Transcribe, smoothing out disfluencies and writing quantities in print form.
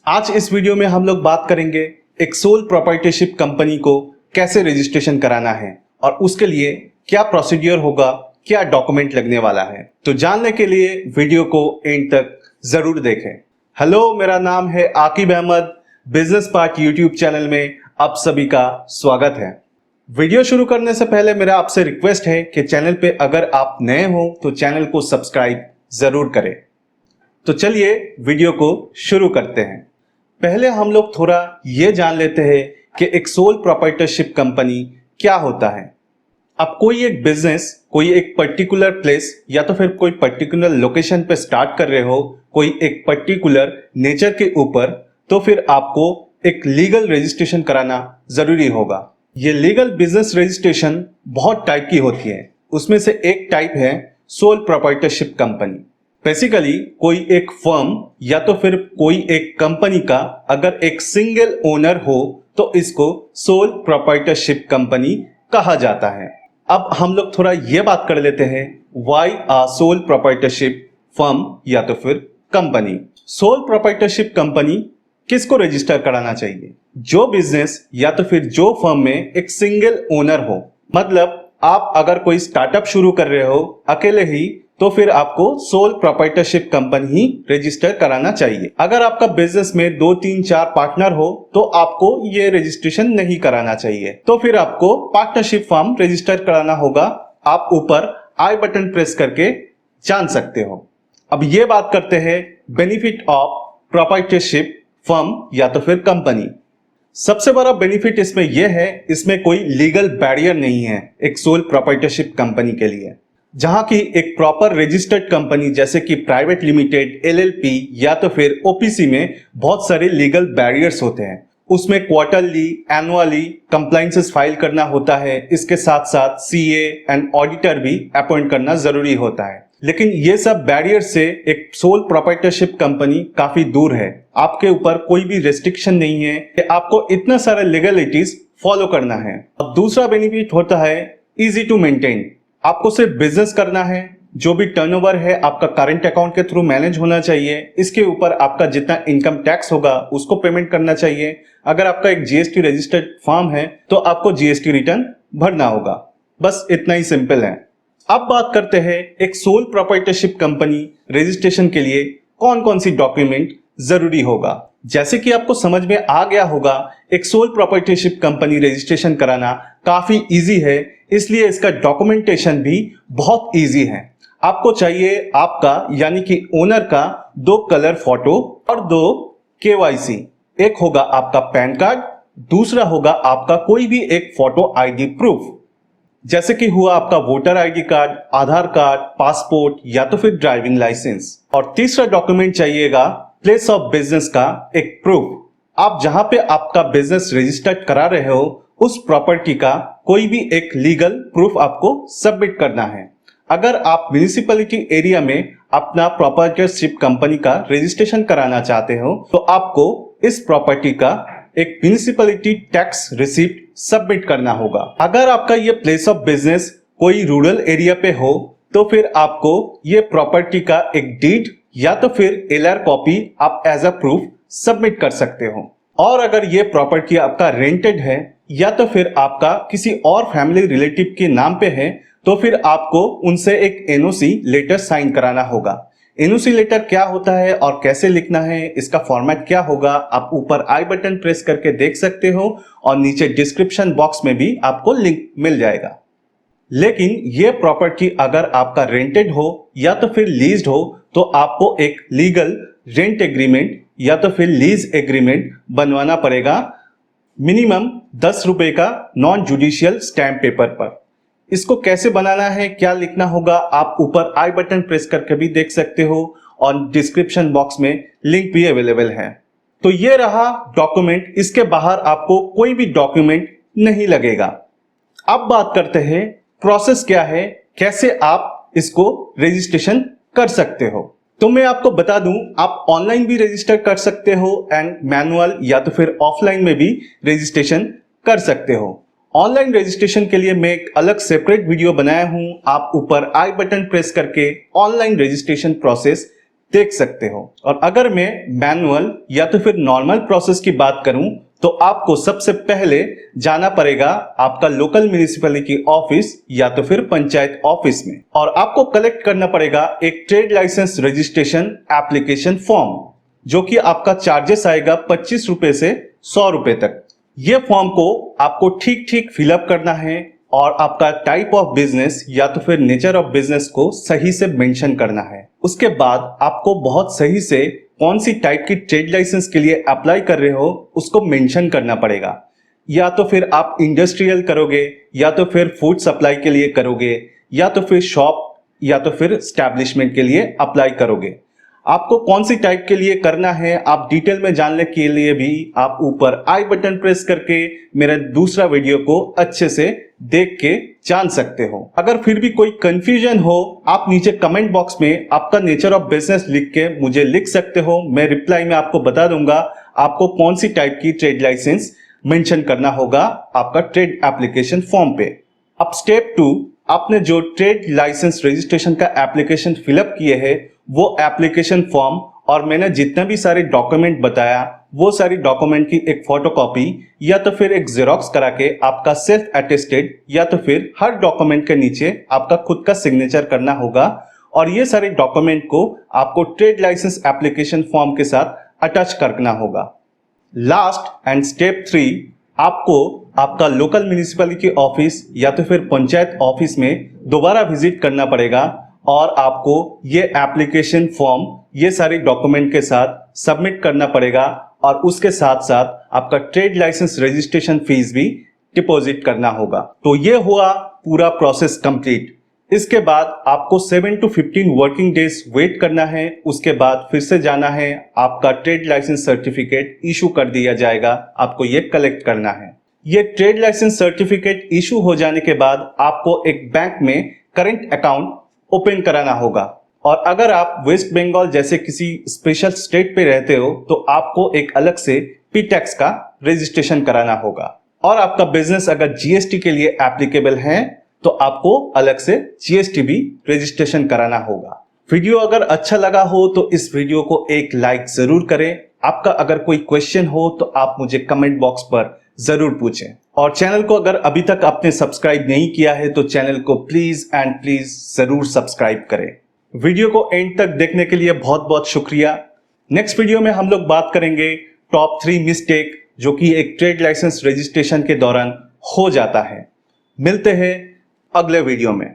आज इस वीडियो में हम लोग बात करेंगे एक सोल प्रोप्राइटरशिप कंपनी को कैसे रजिस्ट्रेशन कराना है और उसके लिए क्या प्रोसीड्यूर होगा, क्या डॉक्यूमेंट लगने वाला है। तो जानने के लिए वीडियो को एंड तक जरूर देखें। हेलो, मेरा नाम है Aqib Ahmed. Business part YouTube channel में आप सभी का स्वागत है। वीडियो शुरू करने से पहले मेरा आपसे रिक्वेस्ट है कि चैनल पे अगर आप नए हो तो चैनल को सब्सक्राइब जरूर करें। तो चलिए वीडियो को शुरू करते हैं। पहले हम लोग थोड़ा ये जान लेते हैं कि एक सोल प्रोप्राइटरशिप कंपनी क्या होता है। अब कोई एक बिजनेस कोई एक पर्टिकुलर प्लेस या तो फिर कोई पर्टिकुलर लोकेशन पे स्टार्ट कर रहे हो, कोई एक पर्टिकुलर नेचर के ऊपर, तो फिर आपको एक लीगल रजिस्ट्रेशन कराना जरूरी होगा। ये लीगल बिजनेस रजिस्ट्रेशन बहुत टाइप की होती है। उसमें से एक टाइप है सोल प्रोप्राइटरशिप कंपनी। बेसिकली कोई एक फर्म या तो फिर कोई एक कंपनी का अगर एक सिंगल ओनर हो तो इसको सोल प्रोप्राइटरशिप कंपनी कहा जाता है। अब हम लोग थोड़ा ये बात कर लेते हैं, why a sole proprietorship firm या तो फिर कंपनी। सोल प्रोप्राइटरशिप कंपनी किसको रजिस्टर कराना चाहिए? जो बिजनेस या तो फिर जो फर्म में एक सिंगल ओनर हो। मतलब आप अगर कोई स्टार्टअप शुरू कर रहे हो अकेले ही, तो फिर आपको सोल प्रोप्राइटरशिप कंपनी ही रजिस्टर कराना चाहिए। अगर आपका बिजनेस में 2, 3, 4 पार्टनर हो तो आपको ये रजिस्ट्रेशन नहीं कराना चाहिए। तो फिर आपको पार्टनरशिप फर्म रजिस्टर कराना होगा। आप ऊपर आई बटन प्रेस करके जान सकते हो। अब ये बात करते हैं बेनिफिट ऑफ प्रोप्राइटरशिप फर्म या तो फिर कंपनी। सबसे बड़ा बेनिफिट इसमें यह है, इसमें कोई लीगल बैरियर नहीं है एक सोल प्रोप्राइटरशिप कंपनी के लिए। जहां की एक प्रॉपर रजिस्टर्ड कंपनी जैसे कि प्राइवेट लिमिटेड, एलएलपी या तो फिर ओपीसी में बहुत सारे लीगल बैरियर्स होते हैं। उसमें क्वार्टरली, एनुअली कंप्लायंसेस फाइल करना होता है। इसके साथ साथ सीए एंड ऑडिटर भी अपॉइंट करना जरूरी होता है। लेकिन ये सब बैरियर से एक सोल प्रोप्राइटरशिप कंपनी काफी दूर है। आपके ऊपर कोई भी रेस्ट्रिक्शन नहीं है कि आपको इतना सारा लीगलिटीज फॉलो करना है। अब दूसरा बेनिफिट होता है इजी टू मेंटेन। आपको सिर्फ बिजनेस करना है, जो भी टर्नओवर है आपका करंट अकाउंट के थ्रू मैनेज होना चाहिए। इसके ऊपर आपका जितना इनकम टैक्स होगा उसको पेमेंट करना चाहिए। अगर आपका एक जीएसटी रजिस्टर्ड फर्म है तो आपको जीएसटी रिटर्न भरना होगा। बस इतना ही सिंपल है। अब बात करते हैं एक सोल प्रोप्राइटरशिप कंपनी रजिस्ट्रेशन के लिए कौन कौन सी डॉक्यूमेंट जरूरी होगा। जैसे कि आपको समझ में आ गया होगा, एक सोल प्रोप्राइटरशिप कंपनी रजिस्ट्रेशन कराना काफी इजी है, इसलिए इसका डॉक्यूमेंटेशन भी बहुत इजी है। आपको चाहिए आपका यानी कि ओनर का 2 कलर फोटो और 2 केवाईसी। एक होगा आपका पैन कार्ड, दूसरा होगा आपका कोई भी एक फोटो आईडी प्रूफ, जैसे कि हुआ आपका वोटर आईडी कार्ड, आधार कार्ड, पासपोर्ट या तो फिर ड्राइविंग लाइसेंस। और तीसरा डॉक्यूमेंट चाहिएगा प्लेस ऑफ बिजनेस का एक प्रूफ। आप जहां पे आपका बिजनेस रजिस्टर्ड करा रहे हो उस प्रॉपर्टी का कोई भी एक लीगल प्रूफ आपको सबमिट करना है। अगर आप म्युनिसिपैलिटी एरिया में अपना प्रोप्राइटरशिप कंपनी का रजिस्ट्रेशन कराना चाहते हो तो आपको इस प्रॉपर्टी का एक म्युनिसिपैलिटी टैक्स रिसिप्ट सबमिट करना होगा। अगर आपका ये प्लेस ऑफ बिजनेस कोई रूरल एरिया पे हो तो फिर आपको ये प्रॉपर्टी का एक डीड या तो फिर एलआर कॉपी आप एज अ प्रूफ सबमिट कर सकते हो। और अगर ये प्रॉपर्टी आपका रेंटेड है या तो फिर आपका किसी और फैमिली रिलेटिव के नाम पे है तो फिर आपको उनसे एक एनओसी लेटर साइन कराना होगा। एनओसी लेटर क्या होता है और कैसे लिखना है, इसका फॉर्मेट क्या होगा, आप ऊपर आई बटन प्रेस करके देख सकते हो और नीचे डिस्क्रिप्शन बॉक्स में भी आपको लिंक मिल जाएगा। लेकिन ये प्रॉपर्टी अगर आपका रेंटेड हो या तो फिर लीज्ड हो तो आपको एक लीगल रेंट एग्रीमेंट या तो फिर लीज एग्रीमेंट बनवाना पड़ेगा, मिनिमम 10 रुपए का नॉन जुडिशियल स्टैम्प पेपर पर। इसको कैसे बनाना है, क्या लिखना होगा, आप ऊपर आई बटन प्रेस करके भी देख सकते हो और डिस्क्रिप्शन बॉक्स में लिंक भी अवेलेबल है। तो ये रहा डॉक्यूमेंट। इसके बाहर आपको कोई भी डॉक्यूमेंट नहीं लगेगा। अब बात करते हैं प्रोसेस क्या है, कैसे आप इसको रजिस्ट्रेशन कर सकते हो। तो मैं आपको बता दूं, आप ऑनलाइन भी रजिस्टर कर सकते हो एंड मैनुअल या तो फिर ऑफलाइन में भी रजिस्ट्रेशन कर सकते हो। ऑनलाइन रजिस्ट्रेशन के लिए मैं एक अलग सेपरेट वीडियो बनाया हूं। आप ऊपर आई बटन प्रेस करके ऑनलाइन रजिस्ट्रेशन प्रोसेस देख सकते हो। और अगर मैं मैनुअल या तो फिर नॉर्मल प्रोसेस की बात करूं तो आपको सबसे पहले जाना पड़ेगा आपका लोकल म्युनिसिपैलिटी ऑफिस या तो फिर पंचायत ऑफिस में, और आपको कलेक्ट करना पड़ेगा एक trade licence registration application form, जो कि आपका चार्जेस आएगा 25 रुपए से 100 रुपए तक। ये फॉर्म को आपको ठीक ठीक फिलअप करना है और आपका टाइप ऑफ बिजनेस या तो फिर नेचर ऑफ बिजनेस को सही से मेंशन करना है। उसके बाद आपको बहुत सही से कौन सी टाइप की ट्रेड लाइसेंस के लिए अप्लाई कर रहे हो उसको मेंशन करना पड़ेगा। या तो फिर आप इंडस्ट्रियल करोगे, या तो फिर फूड सप्लाई के लिए करोगे, या तो फिर शॉप या तो फिर एस्टैब्लिशमेंट के लिए अप्लाई करोगे। आपको कौन सी टाइप के लिए करना है आप डिटेल में जानने के लिए भी आप ऊपर आई बटन प्रेस करके मेरा दूसरा वीडियो को अच्छे से देख के जान सकते हो। अगर फिर भी कोई कंफ्यूजन हो आप नीचे कमेंट बॉक्स में आपका नेचर ऑफ बिजनेस लिख के मुझे लिख सकते हो। मैं रिप्लाई में आपको बता दूंगा आपको कौन सी टाइप की ट्रेड लाइसेंस मेंशन करना होगा आपका ट्रेड एप्लीकेशन फॉर्म पे। अब स्टेप 2, आपने जो ट्रेड लाइसेंस रजिस्ट्रेशन का एप्लीकेशन फिलअप किए हैं वो एप्लीकेशन फॉर्म और मैंने जितने भी सारे डॉक्यूमेंट बताया वो सारी डॉक्यूमेंट की एक फोटोकॉपी या तो फिर एक जेरोक्स करा के आपका सेल्फ अटेस्टेड या तो फिर हर डॉक्यूमेंट के नीचे आपका खुद का सिग्नेचर करना होगा, और ये सारे डॉक्यूमेंट को आपको ट्रेड लाइसेंस एप्लीकेशन फॉर्म के साथ अटैच करना होगा। लास्ट एंड स्टेप 3, आपको आपका लोकल म्युनिसिपैलिटी ऑफिस या तो फिर पंचायत ऑफिस में दोबारा विजिट करना पड़ेगा और आपको ये एप्लीकेशन फॉर्म ये सारे डॉक्यूमेंट के साथ सबमिट करना पड़ेगा, और उसके साथ साथ आपका ट्रेड लाइसेंस रजिस्ट्रेशन फीस भी डिपॉजिट करना होगा। तो ये हुआ पूरा प्रोसेस कंप्लीट। इसके बाद आपको 7 to 15 वर्किंग डेज वेट करना है। उसके बाद फिर से जाना है, आपका ट्रेड लाइसेंस सर्टिफिकेट इशू कर दिया जाएगा, आपको ये कलेक्ट करना है। ये ट्रेड लाइसेंस सर्टिफिकेट इशू हो जाने के बाद आपको एक बैंक में करंट अकाउंट ओपन कराना होगा, और अगर आप वेस्ट बंगाल जैसे किसी स्पेशल स्टेट पे रहते हो तो आपको एक अलग से पी टैक्स का रजिस्ट्रेशन कराना होगा, और आपका बिजनेस अगर जीएसटी के लिए एप्लीकेबल है तो आपको अलग से जीएसटी भी रजिस्ट्रेशन कराना होगा। वीडियो अगर अच्छा लगा हो तो इस वीडियो को एक लाइक जरूर करें। आपका अगर कोई क्वेश्चन हो तो आप मुझे कमेंट बॉक्स पर जरूर पूछें, और चैनल को अगर अभी तक आपने सब्सक्राइब नहीं किया है तो चैनल को प्लीज एंड प्लीज जरूर सब्सक्राइब करें। वीडियो को एंड तक देखने के लिए बहुत बहुत शुक्रिया। नेक्स्ट वीडियो में हम लोग बात करेंगे टॉप 3 मिस्टेक जो कि एक ट्रेड लाइसेंस रजिस्ट्रेशन के दौरान हो जाता है। मिलते हैं अगले वीडियो में।